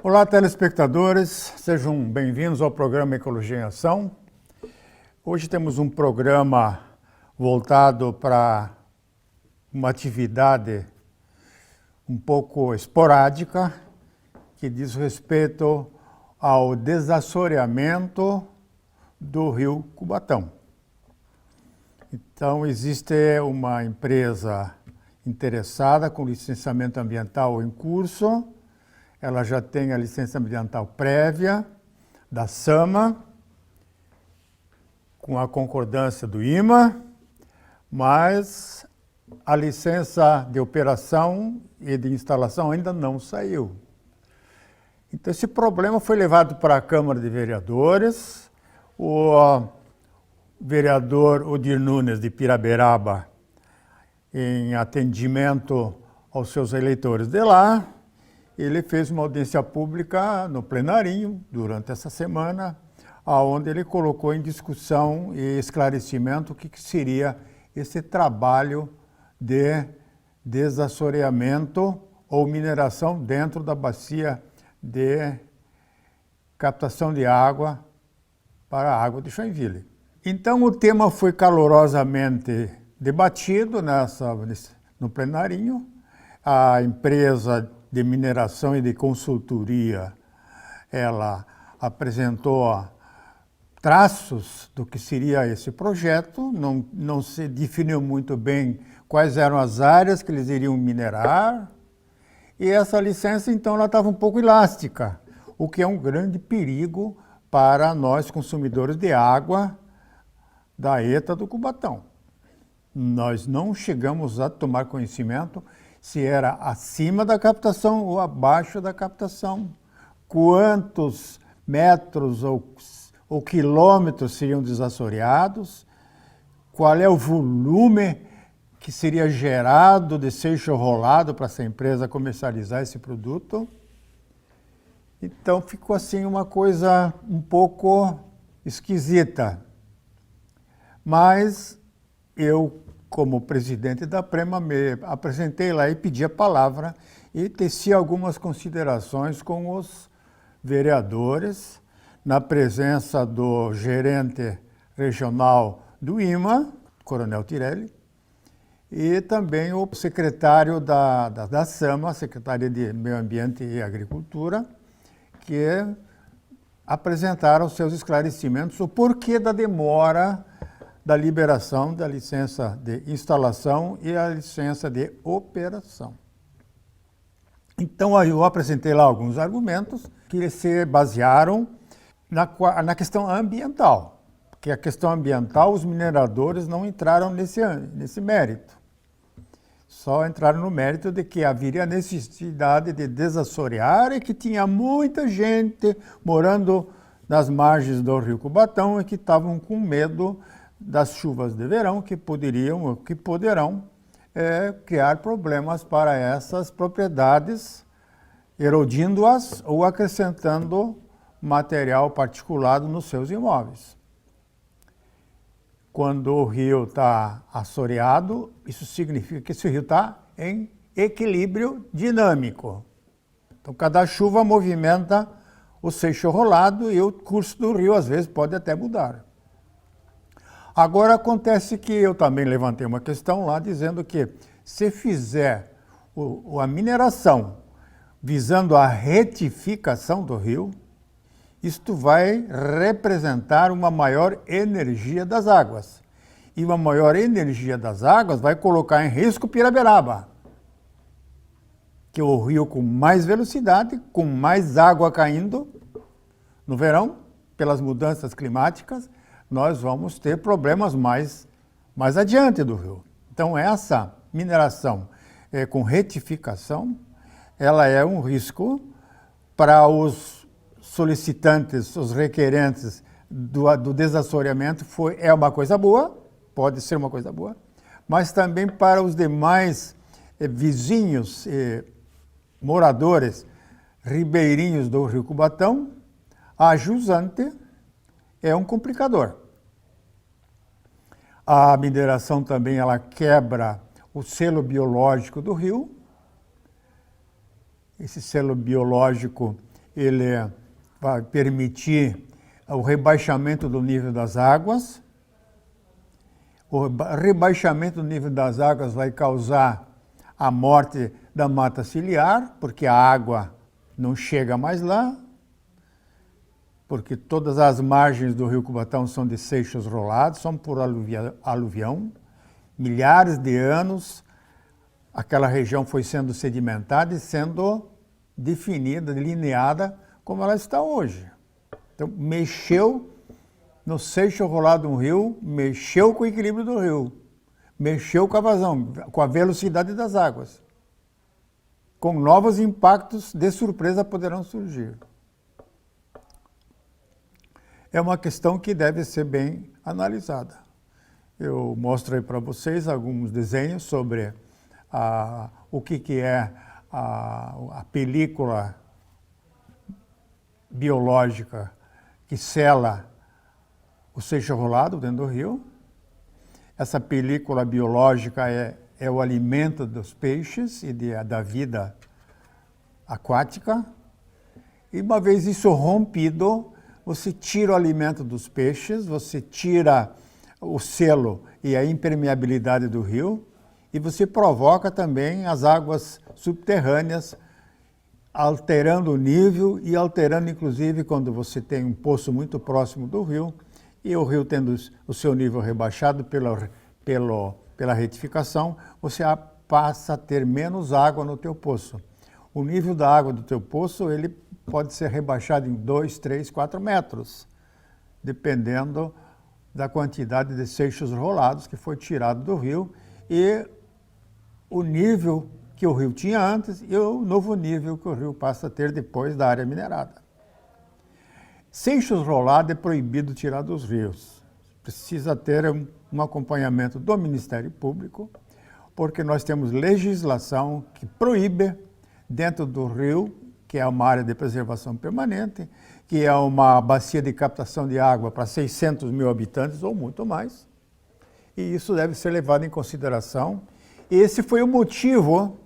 Olá, telespectadores, sejam bem-vindos ao programa Ecologia em Ação. Hoje temos um programa voltado para uma atividade um pouco esporádica, que diz respeito ao desassoreamento do rio Cubatão. Então, existe uma empresa interessada com licenciamento ambiental em curso. Ela já tem a licença ambiental prévia da SAMA, com a concordância do IMA, mas a licença de operação e de instalação ainda não saiu. Então, esse problema foi levado para a Câmara de Vereadores. O vereador Odir Nunes, de Piraberaba, em atendimento aos seus eleitores de lá, ele fez uma audiência pública no plenarinho durante essa semana, onde ele colocou em discussão e esclarecimento o que seria esse trabalho de desassoreamento ou mineração dentro da bacia de captação de água para a água de Joinville. Então o tema foi calorosamente debatido no plenarinho. A empresa de mineração e de consultoria, ela apresentou traços do que seria esse projeto, não se definiu muito bem quais eram as áreas que eles iriam minerar, e essa licença, então, ela estava um pouco elástica, o que é um grande perigo para nós consumidores de água da ETA do Cubatão. Nós não chegamos a tomar conhecimento se era acima da captação ou abaixo da captação, quantos metros ou quilômetros seriam desassoreados, qual é o volume que seria gerado de seixo rolado para essa empresa comercializar esse produto. Então ficou assim uma coisa um pouco esquisita. Mas eu, como presidente da Prema, me apresentei lá e pedi a palavra e teci algumas considerações com os vereadores, na presença do gerente regional do IMA, Coronel Tirelli, e também o secretário da SAMA, Secretaria de Meio Ambiente e Agricultura, que apresentaram seus esclarecimentos, o porquê da demora da liberação da licença de instalação e a licença de operação. Então, eu apresentei lá alguns argumentos que se basearam na questão ambiental, porque a questão ambiental, os mineradores não entraram nesse mérito. Só entraram no mérito de que haveria necessidade de desassorear e que tinha muita gente morando nas margens do rio Cubatão e que estavam com medo das chuvas de verão que poderão criar problemas para essas propriedades, erodindo-as ou acrescentando material particulado nos seus imóveis. Quando o rio está assoreado, isso significa que esse rio está em equilíbrio dinâmico. Então, cada chuva movimenta o seixo rolado e o curso do rio, às vezes, pode até mudar. Agora, acontece que eu também levantei uma questão lá, dizendo que se fizer a mineração visando a retificação do rio, isto vai representar uma maior energia das águas. E uma maior energia das águas vai colocar em risco Piraberaba, que é o rio com mais velocidade, com mais água caindo no verão, pelas mudanças climáticas, nós vamos ter problemas mais adiante do rio. Então, essa mineração com retificação, ela é um risco para os solicitantes, os requerentes do desassoreamento, é uma coisa boa, pode ser uma coisa boa, mas também para os demais vizinhos e moradores ribeirinhos do rio Cubatão, a jusante é um complicador. A mineração também ela quebra o selo biológico do rio. Esse selo biológico ele vai permitir o rebaixamento do nível das águas. O rebaixamento do nível das águas vai causar a morte da mata ciliar, porque a água não chega mais lá, porque todas as margens do rio Cubatão são de seixos rolados, são por aluvião. Milhares de anos, aquela região foi sendo sedimentada e sendo definida, delineada como ela está hoje. Então, mexeu no seixo rolado de um rio, mexeu com o equilíbrio do rio, mexeu com a vazão, com a velocidade das águas. Com novos impactos de surpresa poderão surgir. É uma questão que deve ser bem analisada. Eu mostro aí para vocês alguns desenhos sobre o que é a película biológica que sela o seixo rolado dentro do rio. Essa película biológica é o alimento dos peixes e da vida aquática. E uma vez isso rompido, você tira o alimento dos peixes, você tira o selo e a impermeabilidade do rio e você provoca também as águas subterrâneas, alterando o nível e alterando inclusive quando você tem um poço muito próximo do rio e o rio tendo o seu nível rebaixado pela retificação, você passa a ter menos água no teu poço. O nível da água do teu poço ele pode ser rebaixado em 2, 3, 4 metros, dependendo da quantidade de seixos rolados que foi tirado do rio e o nível que o rio tinha antes e o novo nível que o rio passa a ter depois da área minerada. Seixos rolados é proibido tirar dos rios. Precisa ter um acompanhamento do Ministério Público, porque nós temos legislação que proíbe dentro do rio, que é uma área de preservação permanente, que é uma bacia de captação de água para 600 mil habitantes ou muito mais. E isso deve ser levado em consideração. Esse foi o motivo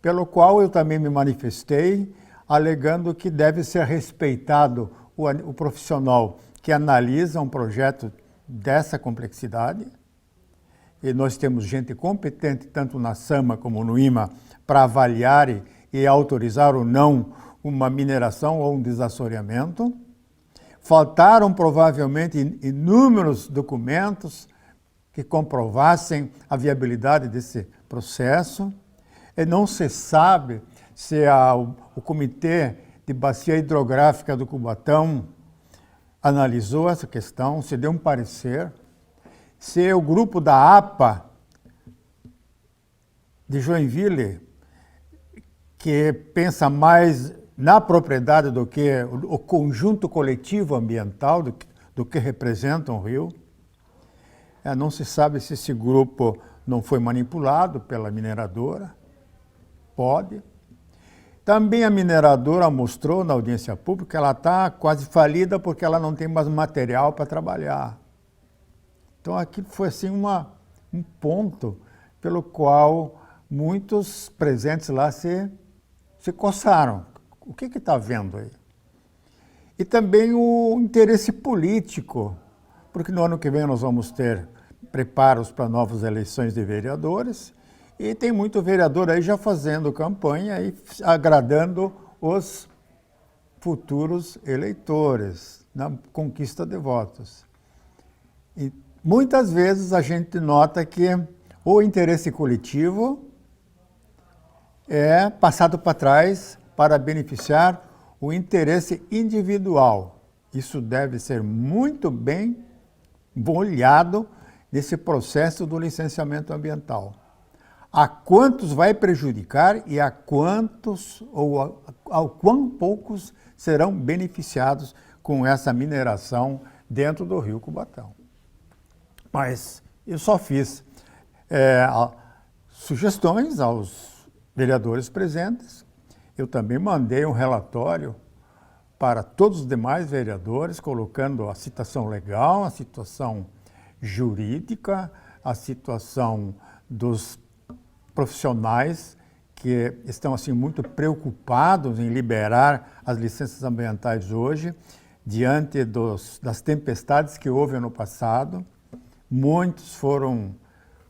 pelo qual eu também me manifestei, alegando que deve ser respeitado o profissional que analisa um projeto dessa complexidade. E nós temos gente competente, tanto na SAMA como no IMA, para avaliar e autorizar ou não uma mineração ou um desassoreamento. Faltaram provavelmente inúmeros documentos que comprovassem a viabilidade desse processo. E não se sabe se o Comitê de Bacia Hidrográfica do Cubatão analisou essa questão, se deu um parecer, se o grupo da APA de Joinville, que pensa mais na propriedade do que o conjunto coletivo ambiental, do que representa um rio. Não se sabe se esse grupo não foi manipulado pela mineradora. Pode. Também a mineradora mostrou na audiência pública que ela está quase falida porque ela não tem mais material para trabalhar. Então aqui foi assim um ponto pelo qual muitos presentes lá se coçaram. O que está vendo aí? E também o interesse político, porque no ano que vem nós vamos ter preparos para novas eleições de vereadores e tem muito vereador aí já fazendo campanha e agradando os futuros eleitores na conquista de votos. E muitas vezes a gente nota que o interesse coletivo é passado para trás para beneficiar o interesse individual. Isso deve ser muito bem olhado nesse processo do licenciamento ambiental. A quantos vai prejudicar e a quantos ou a quão poucos serão beneficiados com essa mineração dentro do rio Cubatão. Mas eu só fiz sugestões aos vereadores presentes. Eu também mandei um relatório para todos os demais vereadores, colocando a situação legal, a situação jurídica, a situação dos profissionais que estão assim muito preocupados em liberar as licenças ambientais hoje, diante das tempestades que houve no passado. Muitos foram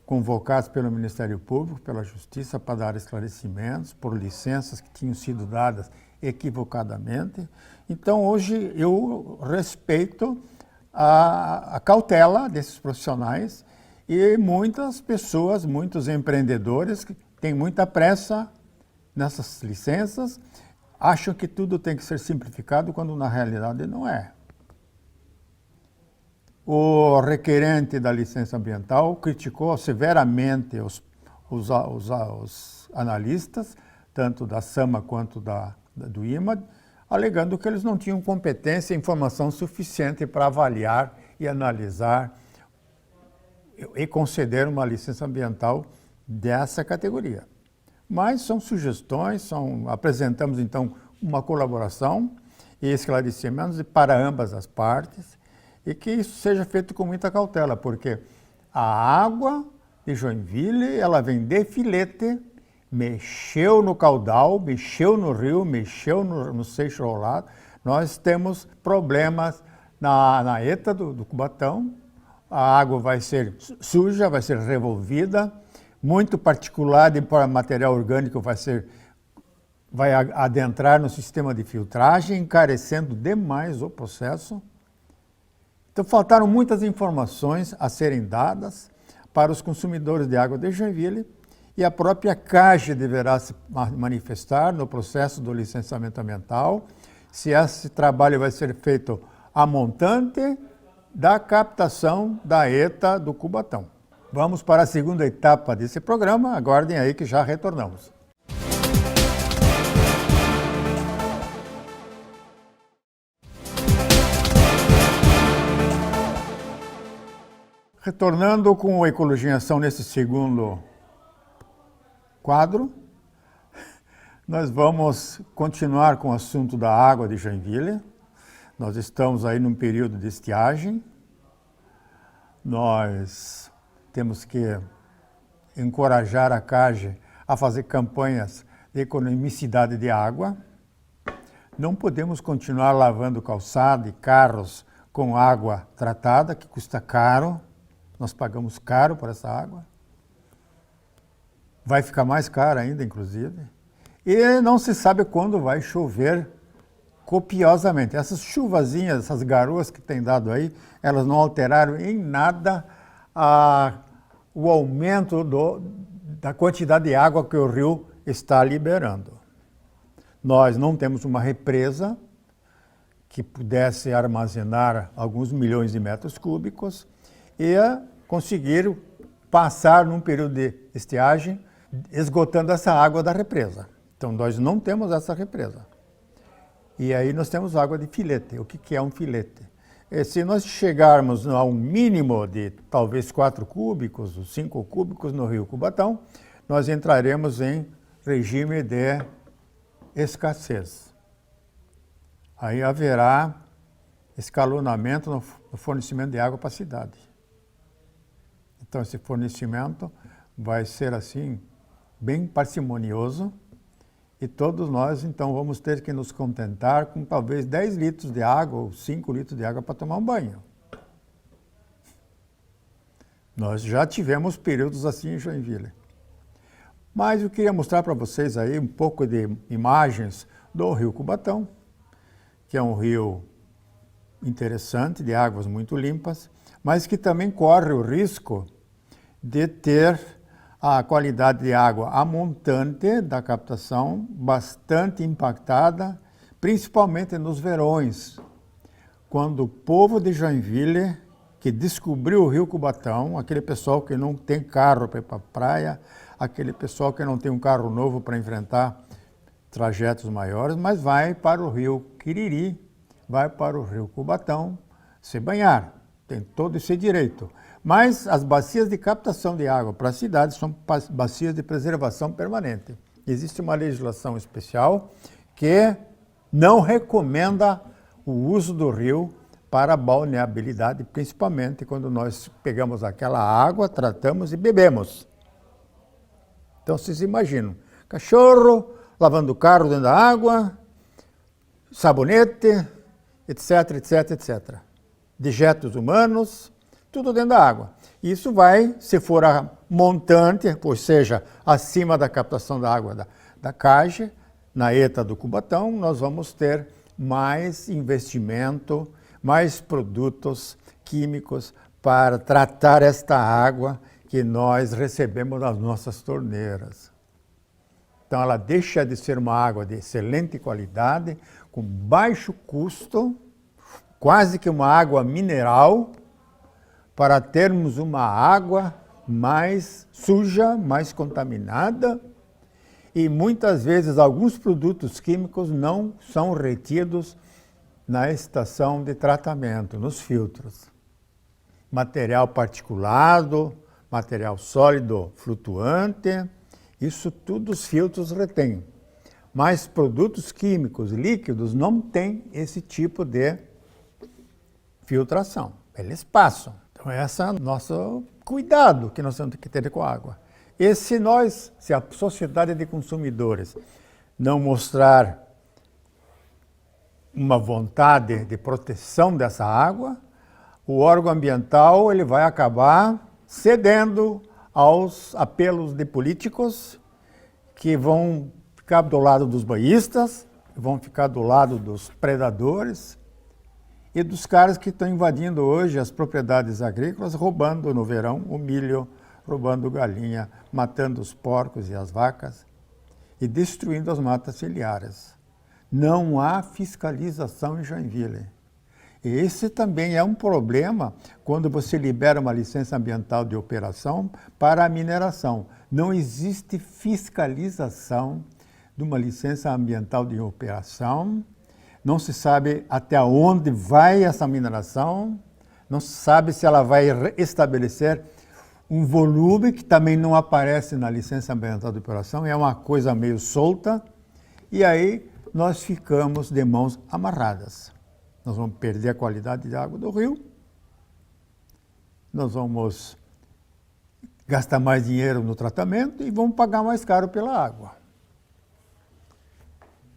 convocados pelo Ministério Público, pela Justiça, para dar esclarecimentos por licenças que tinham sido dadas equivocadamente. Então, hoje, eu respeito a cautela desses profissionais e muitas pessoas, muitos empreendedores que têm muita pressa nessas licenças, acham que tudo tem que ser simplificado, quando na realidade não é. O requerente da licença ambiental criticou severamente os analistas, tanto da SAMA quanto do IMAD, alegando que eles não tinham competência e informação suficiente para avaliar e analisar e conceder uma licença ambiental dessa categoria. Mas são sugestões, apresentamos então uma colaboração e esclarecimentos para ambas as partes, e que isso seja feito com muita cautela, porque a água de Joinville, ela vem de filete, mexeu no caudal, mexeu no rio, mexeu no seixo rolado. Nós temos problemas na ETA do Cubatão, a água vai ser suja, vai ser revolvida, muito particulada para material orgânico vai adentrar no sistema de filtragem, encarecendo demais o processo. Então, faltaram muitas informações a serem dadas para os consumidores de água de Joinville, e a própria CAGE deverá se manifestar no processo do licenciamento ambiental, se esse trabalho vai ser feito a montante da captação da ETA do Cubatão. Vamos para a segunda etapa desse programa, aguardem aí que já retornamos. Retornando com a Ecologia em Ação nesse segundo quadro, nós vamos continuar com o assunto da água de Joinville. Nós estamos aí num período de estiagem. Nós temos que encorajar a CAGE a fazer campanhas de economicidade de água. Não podemos continuar lavando calçada e carros com água tratada, que custa caro. Nós pagamos caro por essa água. Vai ficar mais caro ainda, inclusive. E não se sabe quando vai chover copiosamente. Essas chuvazinhas, essas garoas que tem dado aí, elas não alteraram em nada o aumento da quantidade de água que o rio está liberando. Nós não temos uma represa que pudesse armazenar alguns milhões de metros cúbicos e conseguir passar num período de estiagem esgotando essa água da represa. Então, nós não temos essa represa. E aí nós temos água de filete. O que é um filete? Se nós chegarmos a um mínimo de talvez 4 cúbicos ou 5 cúbicos no rio Cubatão, nós entraremos em regime de escassez. Aí haverá escalonamento no fornecimento de água para a cidade. Então, esse fornecimento vai ser assim, bem parcimonioso, e todos nós, então, vamos ter que nos contentar com talvez 10 litros de água ou 5 litros de água para tomar um banho. Nós já tivemos períodos assim em Joinville. Mas eu queria mostrar para vocês aí um pouco de imagens do rio Cubatão, que é um rio interessante, de águas muito limpas, mas que também corre o risco de ter a qualidade de água a montante da captação bastante impactada, principalmente nos verões, quando o povo de Joinville, que descobriu o rio Cubatão, aquele pessoal que não tem carro para ir para a praia, aquele pessoal que não tem um carro novo para enfrentar trajetos maiores, mas vai para o rio Quiriri, vai para o rio Cubatão se banhar, tem todo esse direito. Mas as bacias de captação de água para as cidades são bacias de preservação permanente. Existe uma legislação especial que não recomenda o uso do rio para balneabilidade, principalmente quando nós pegamos aquela água, tratamos e bebemos. Então, vocês imaginam, Cachorro, lavando o carro dentro da água, sabonete, etc, etc, etc. Dejetos humanos, tudo dentro da água. Isso vai, se for a montante, ou seja, acima da captação da água da caixa, na ETA do Cubatão, nós vamos ter mais investimento, mais produtos químicos para tratar esta água que nós recebemos das nossas torneiras. Então ela deixa de ser uma água de excelente qualidade, com baixo custo, quase que uma água mineral, para termos uma água mais suja, mais contaminada, e muitas vezes alguns produtos químicos não são retidos na estação de tratamento, nos filtros. Material particulado, material sólido flutuante, isso tudo os filtros retêm. Mas produtos químicos líquidos não têm esse tipo de filtração, eles passam. Então esse é o nosso cuidado que nós temos que ter com a água. E se a sociedade de consumidores não mostrar uma vontade de proteção dessa água, o órgão ambiental ele vai acabar cedendo aos apelos de políticos que vão ficar do lado dos banhistas, vão ficar do lado dos predadores e dos caras que estão invadindo hoje as propriedades agrícolas, roubando no verão o milho, roubando galinha, matando os porcos e as vacas e destruindo as matas ciliares. Não há fiscalização em Joinville. E esse também é um problema quando você libera uma licença ambiental de operação para a mineração. Não existe fiscalização de uma licença ambiental de operação, não se sabe até onde vai essa mineração, não se sabe se ela vai estabelecer um volume que também não aparece na licença ambiental de operação, é uma coisa meio solta, e aí nós ficamos de mãos amarradas. Nós vamos perder a qualidade de água do rio, nós vamos gastar mais dinheiro no tratamento e vamos pagar mais caro pela água.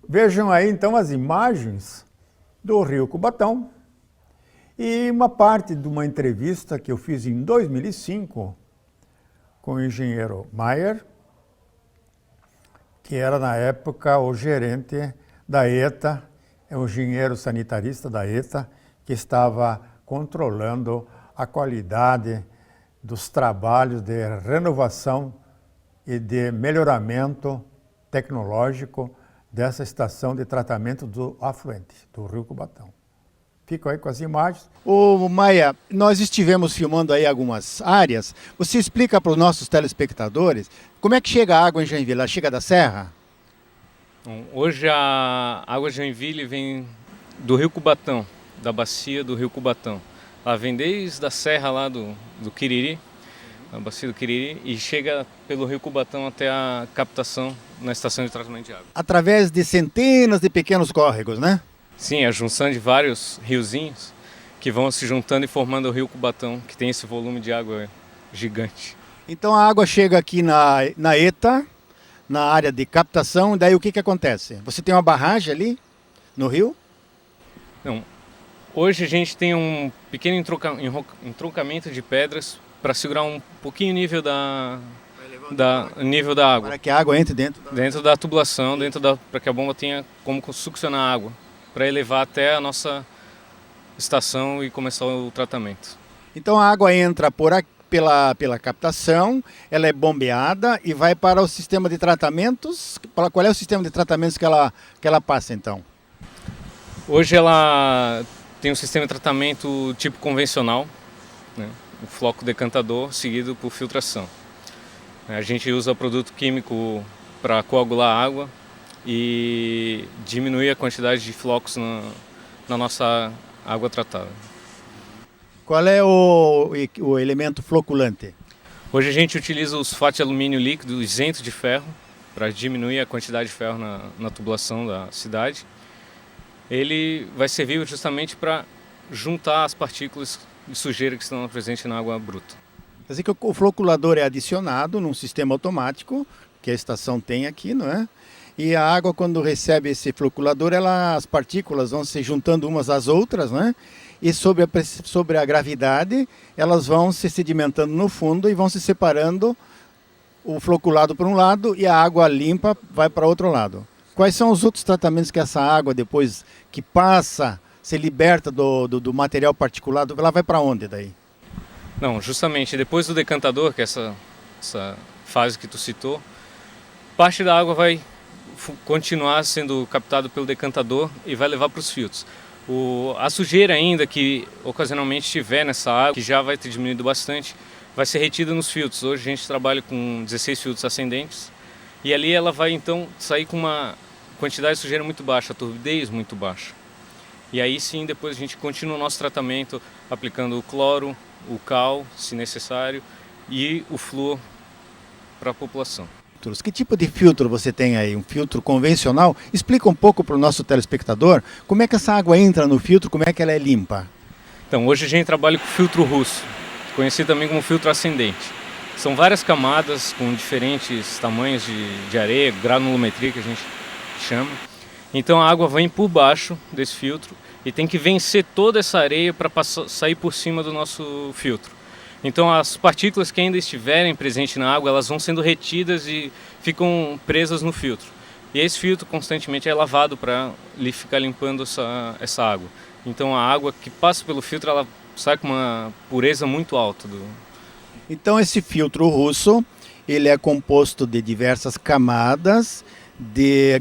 Vejam aí então as imagens do rio Cubatão e uma parte de uma entrevista que eu fiz em 2005 com o engenheiro Maier, que era na época o gerente da ETA, o engenheiro sanitarista da ETA, que estava controlando a qualidade dos trabalhos de renovação e de melhoramento tecnológico dessa estação de tratamento do afluente, do rio Cubatão. Fico aí com as imagens. Ô Maia, nós estivemos filmando aí algumas áreas. Você explica para os nossos telespectadores como é que chega a água em Joinville? Ela chega da serra? Bom, hoje a água de Joinville vem do rio Cubatão, da bacia do rio Cubatão. Ela vem desde a serra lá do Quiriri, a bacia do Quiriri, e chega pelo rio Cubatão até a captação na estação de tratamento de água. Através de centenas de pequenos córregos, né? Sim, a junção de vários riozinhos que vão se juntando e formando o rio Cubatão, que tem esse volume de água gigante. Então a água chega aqui na ETA, na área de captação, e daí o que acontece? Você tem uma barragem ali no rio? Não, hoje a gente tem um pequeno entroncamento de pedras para segurar um pouquinho o nível nível da água. Para que a água entre dentro da tubulação, para que a bomba tenha como succionar a água, para elevar até a nossa estação e começar o tratamento. Então a água entra pela captação, ela é bombeada e vai para o sistema de tratamentos. Qual é o sistema de tratamentos que ela passa então? Hoje ela tem um sistema de tratamento tipo convencional, né? O floco decantador seguido por filtração. A gente usa produto químico para coagular a água e diminuir a quantidade de flocos na nossa água tratada. Qual é o elemento floculante? Hoje a gente utiliza o sulfato de alumínio líquido isento de ferro para diminuir a quantidade de ferro na tubulação da cidade. Ele vai servir justamente para juntar as partículas de sujeira que estão presentes na água bruta. Quer dizer que o floculador é adicionado num sistema automático que a estação tem aqui, não é? E a água, quando recebe esse floculador, as partículas vão se juntando umas às outras, né? E sobre a gravidade, elas vão se sedimentando no fundo e vão se separando, o floculado para um lado e a água limpa vai para outro lado. Quais são os outros tratamentos que essa água, depois que passa, se liberta do material particulado, ela vai para onde daí? Não, justamente depois do decantador, que é essa fase que tu citou, parte da água vai continuar sendo captado pelo decantador e vai levar para os filtros. A sujeira ainda que ocasionalmente estiver nessa água, que já vai ter diminuído bastante, vai ser retida nos filtros. Hoje a gente trabalha com 16 filtros ascendentes e ali ela vai então sair com uma quantidade de sujeira muito baixa, a turbidez muito baixa. E aí sim, depois a gente continua o nosso tratamento aplicando o cloro, o cal, se necessário, e o flúor para a população. Que tipo de filtro você tem aí? Um filtro convencional? Explica um pouco para o nosso telespectador como é que essa água entra no filtro, como é que ela é limpa. Então, hoje a gente trabalha com filtro russo, conhecido também como filtro ascendente. São várias camadas com diferentes tamanhos de areia, granulometria que a gente chama. Então a água vem por baixo desse filtro e tem que vencer toda essa areia para sair por cima do nosso filtro. Então as partículas que ainda estiverem presentes na água, elas vão sendo retidas e ficam presas no filtro. E esse filtro constantemente é lavado para ficar limpando essa água. Então a água que passa pelo filtro, ela sai com uma pureza muito alta. Então esse filtro russo, ele é composto de diversas camadas, de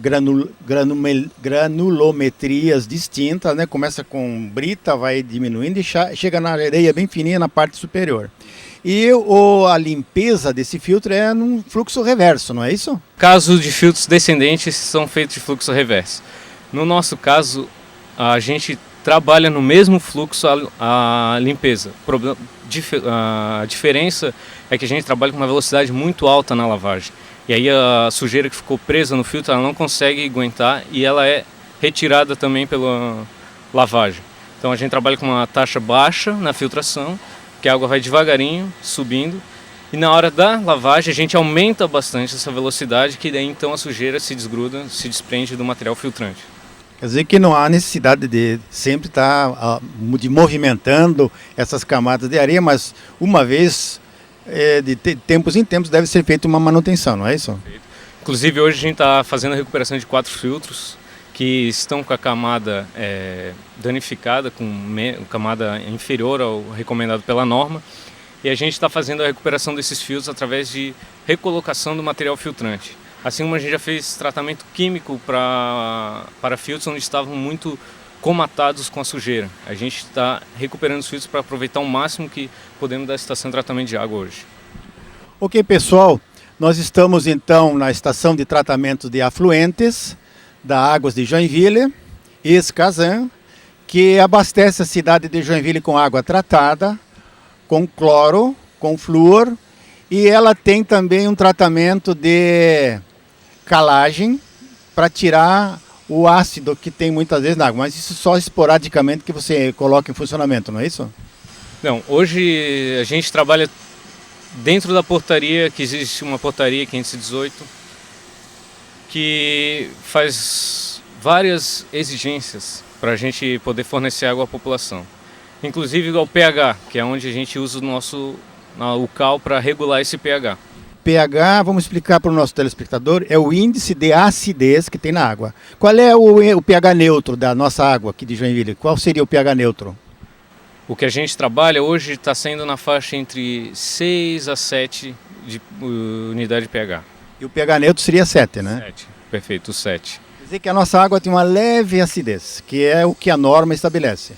granulometrias distintas, né? Começa com brita, vai diminuindo e chega na areia bem fininha na parte superior. E a limpeza desse filtro é num fluxo reverso, não é isso? Casos de filtros descendentes são feitos de fluxo reverso. No nosso caso, a gente trabalha no mesmo fluxo a limpeza. A diferença é que a gente trabalha com uma velocidade muito alta na lavagem. E aí a sujeira que ficou presa no filtro, ela não consegue aguentar e ela é retirada também pela lavagem. Então a gente trabalha com uma taxa baixa na filtração, que a água vai devagarinho subindo. E na hora da lavagem a gente aumenta bastante essa velocidade, que daí então a sujeira se desgruda, se desprende do material filtrante. Quer dizer que não há necessidade de sempre estar movimentando essas camadas de areia, mas uma vez, de tempos em tempos, deve ser feita uma manutenção, não é isso? Inclusive hoje a gente está fazendo a recuperação de 4 filtros que estão com a camada danificada, com camada inferior ao recomendado pela norma. E a gente está fazendo a recuperação desses filtros através de recolocação do material filtrante. Assim como a gente já fez tratamento químico para filtros onde estavam muito comatados com a sujeira. A gente está recuperando os filtros para aproveitar o máximo que podemos da estação de tratamento de água hoje. Ok, pessoal, nós estamos então na estação de tratamento de afluentes da Águas de Joinville, ex-Casan, que abastece a cidade de Joinville com água tratada, com cloro, com flúor, e ela tem também um tratamento de calagem para tirar o ácido que tem muitas vezes na água, mas isso só esporadicamente que você coloca em funcionamento, não é isso? Não, hoje a gente trabalha dentro da portaria, que existe uma portaria 518, que faz várias exigências para a gente poder fornecer água à população. Inclusive ao pH, que é onde a gente usa o cal para regular esse pH. pH, vamos explicar para o nosso telespectador, é o índice de acidez que tem na água. Qual é o pH neutro da nossa água aqui de Joinville? Qual seria o pH neutro? O que a gente trabalha hoje está sendo na faixa entre 6 a 7 de unidade de pH. E o pH neutro seria 7, né? 7, perfeito, 7. Quer dizer que a nossa água tem uma leve acidez, que é o que a norma estabelece.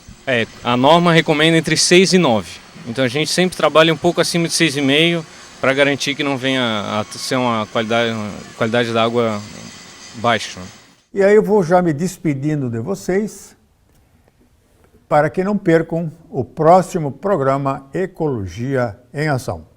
A norma recomenda entre 6 e 9. Então a gente sempre trabalha um pouco acima de 6,5 para garantir que não venha a ser uma qualidade da água baixa. E aí eu vou já me despedindo de vocês, para que não percam o próximo programa Ecologia em Ação.